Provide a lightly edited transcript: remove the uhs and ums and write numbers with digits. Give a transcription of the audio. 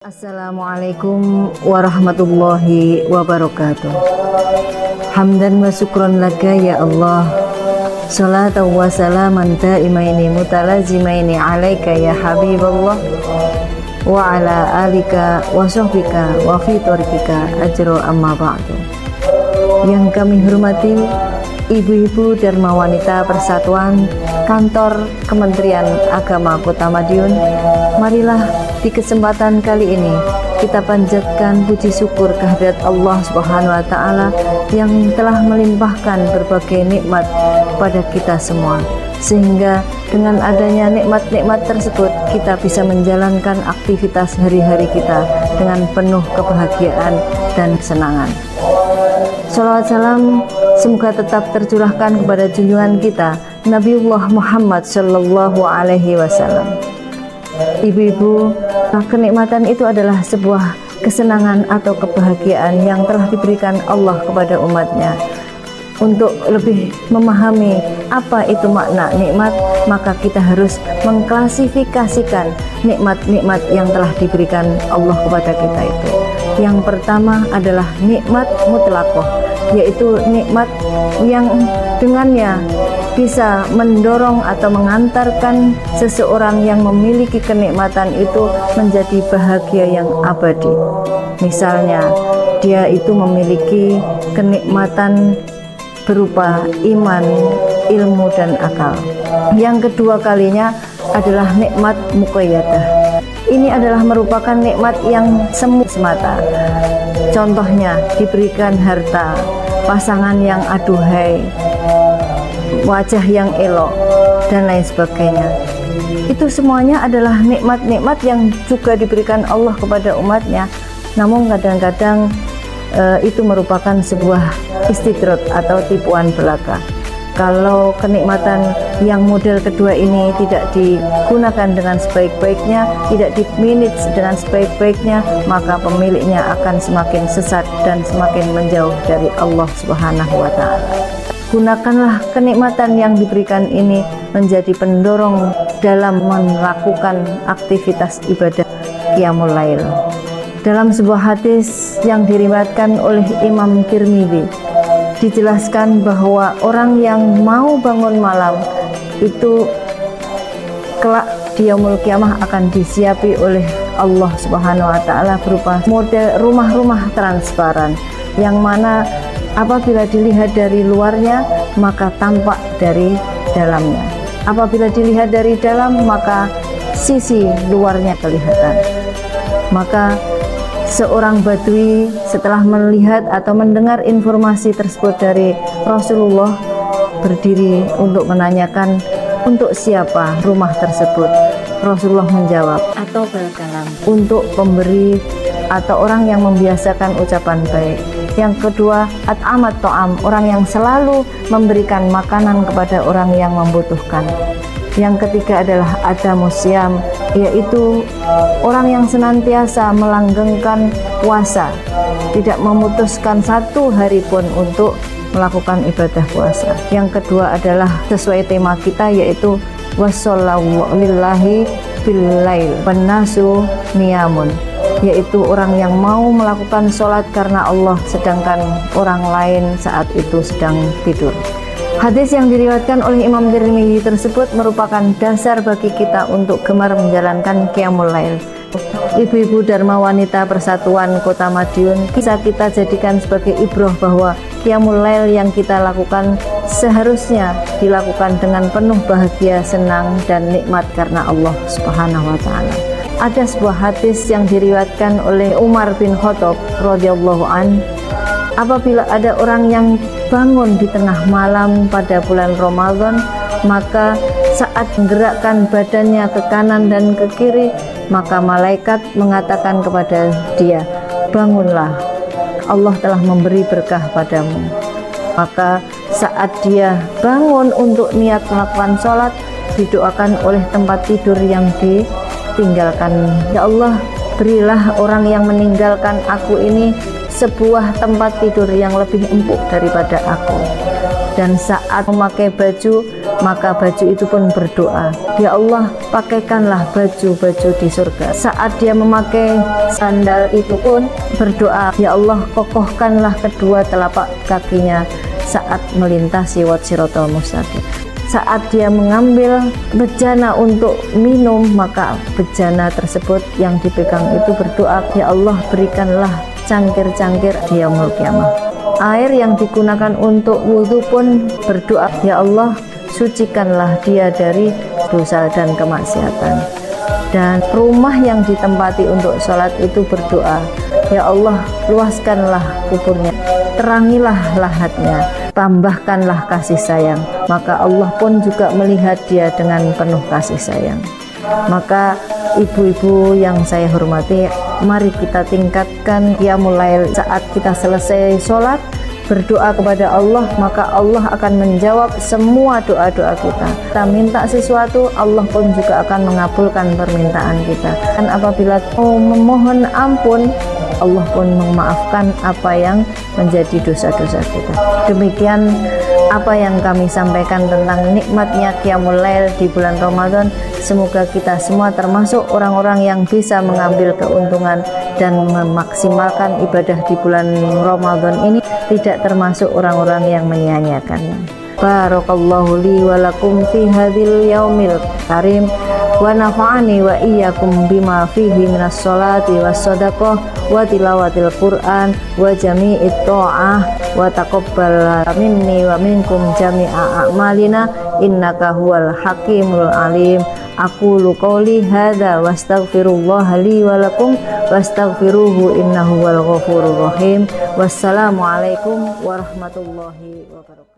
Assalamualaikum warahmatullahi wabarakatuh. Hamdan wa syukran laka ya Allah. Salatan wa salaman taimaini mutalazimaini alaika ya Habiballah, wa ala alika wa sahbika wa fi tariqika ajro amma ba'du. Yang kami hormati ibu-ibu Dharma Wanita Persatuan Kantor Kementerian Agama Kota Madiun, marilah di kesempatan kali ini kita panjatkan puji syukur kehadirat Allah Subhanahu wa Ta'ala yang telah melimpahkan berbagai nikmat pada kita semua, sehingga dengan adanya nikmat-nikmat tersebut kita bisa menjalankan aktivitas hari-hari kita dengan penuh kebahagiaan dan kesenangan. Shalawat salam semoga tetap tercurahkan kepada junjungan kita Nabiullah Muhammad Sallallahu Alaihi Wasallam. Ibu-ibu, kenikmatan itu adalah sebuah kesenangan atau kebahagiaan yang telah diberikan Allah kepada umatnya. Untuk lebih memahami apa itu makna nikmat, maka kita harus mengklasifikasikan nikmat-nikmat yang telah diberikan Allah kepada kita itu. Yang pertama adalah nikmat mutlaqah, yaitu nikmat yang dengannya bisa mendorong atau mengantarkan seseorang yang memiliki kenikmatan itu menjadi bahagia yang abadi. Misalnya, dia itu memiliki kenikmatan berupa iman, ilmu, dan akal. Yang kedua kalinya adalah nikmat muqayyadah. Ini adalah merupakan nikmat yang semu semata. Contohnya, diberikan harta, pasangan yang aduhai, wajah yang elok, dan lain sebagainya. Itu semuanya adalah nikmat-nikmat yang juga diberikan Allah kepada umatnya. Namun kadang-kadang itu merupakan sebuah istidrat atau tipuan belaka. Kalau kenikmatan yang model kedua ini tidak digunakan dengan sebaik-baiknya, tidak dimanage dengan sebaik-baiknya, maka pemiliknya akan semakin sesat dan semakin menjauh dari Allah Subhanahu wa Ta'ala. Gunakanlah kenikmatan yang diberikan ini menjadi pendorong dalam melakukan aktivitas ibadah Qiyamul Lail. Dalam sebuah hadis yang diriwayatkan oleh Imam Tirmidzi, dijelaskan bahwa orang yang mau bangun malam itu kelak di yaumul qiyamah akan disiapi oleh Allah Subhanahu wa Ta'ala berupa model rumah-rumah transparan, yang mana apabila dilihat dari luarnya maka tampak dari dalamnya. Apabila dilihat dari dalam maka sisi luarnya kelihatan. Maka seorang badui setelah melihat atau mendengar informasi tersebut dari Rasulullah berdiri untuk menanyakan untuk siapa rumah tersebut. Rasulullah menjawab, atau balkalam, untuk pemberi atau orang yang membiasakan ucapan baik. Yang kedua, at'amat to'am, orang yang selalu memberikan makanan kepada orang yang membutuhkan. Yang ketiga adalah adamusyam, yaitu orang yang senantiasa melanggengkan puasa, tidak memutuskan satu hari pun untuk melakukan ibadah puasa. Yang kedua adalah sesuai tema kita, yaitu wassallallahu lillahi billail wannasu niyamun, yaitu orang yang mau melakukan sholat karena Allah sedangkan orang lain saat itu sedang tidur. Hadis yang diriwayatkan oleh Imam Tirmidzi tersebut merupakan dasar bagi kita untuk gemar menjalankan Qiyamul Lail. Ibu-ibu Dharma Wanita Persatuan Kota Madiun bisa kita jadikan sebagai ibroh bahwa Qiyamul Lail yang kita lakukan seharusnya dilakukan dengan penuh bahagia, senang, dan nikmat karena Allah Subhanahu wa Ta'ala. Ada sebuah hadis yang diriwayatkan oleh Umar bin Khattab radhiyallahu an, apabila ada orang yang bangun di tengah malam pada bulan Ramadan, maka saat menggerakkan badannya ke kanan dan ke kiri, maka malaikat mengatakan kepada dia, bangunlah, Allah telah memberi berkah padamu. Maka saat dia bangun untuk niat melakukan sholat, didoakan oleh tempat tidur yang ditinggalkan. Ya Allah, berilah orang yang meninggalkan aku ini sebuah tempat tidur yang lebih empuk daripada aku. Dan saat memakai baju, maka baju itu pun berdoa, ya Allah, pakaikanlah baju-baju di surga. Saat dia memakai sandal itu pun berdoa, ya Allah, kokohkanlah kedua telapak kakinya saat melintasi siratal mustaqim. Saat dia mengambil bejana untuk minum, maka bejana tersebut yang dipegang itu berdoa, ya Allah, berikanlah cangkir-cangkir di yaumul kiamah. Air yang digunakan untuk wudhu pun berdoa, ya Allah, sucikanlah dia dari dosa dan kemaksiatan. Dan rumah yang ditempati untuk sholat itu berdoa, ya Allah, luaskanlah kuburnya, terangilah lahatnya, tambahkanlah kasih sayang. Maka Allah pun juga melihat dia dengan penuh kasih sayang. Maka ibu-ibu yang saya hormati, mari kita tingkatkan qiyamul lail. Saat kita selesai sholat, berdoa kepada Allah, maka Allah akan menjawab semua doa-doa kita. Kita minta sesuatu, Allah pun juga akan mengabulkan permintaan kita. Dan apabila memohon ampun, Allah pun memaafkan apa yang menjadi dosa-dosa kita. Demikian apa yang kami sampaikan tentang nikmatnya qiyamul lail di bulan Ramadan. Semoga kita semua termasuk orang-orang yang bisa mengambil keuntungan dan memaksimalkan ibadah di bulan Ramadan ini, tidak termasuk orang-orang yang menyia-nyiakannya. Barakallahu li wa lakum fi hadzal yaumil karim wa nafa'ani wa iyyakum bima fihi minas sholati was shadaqah wa tilawatil Qur'an wa jami'it ta'ah wa taqabbal minni wa minkum jami'a a'malina innaka huwal hakimul alim. Aqulu qawli hadza wastaghfirullaha li wa lakum wastaghfiruhu innahu huwal ghafurur rahim. Wassalamu alaikum warahmatullahi wabarakatuh.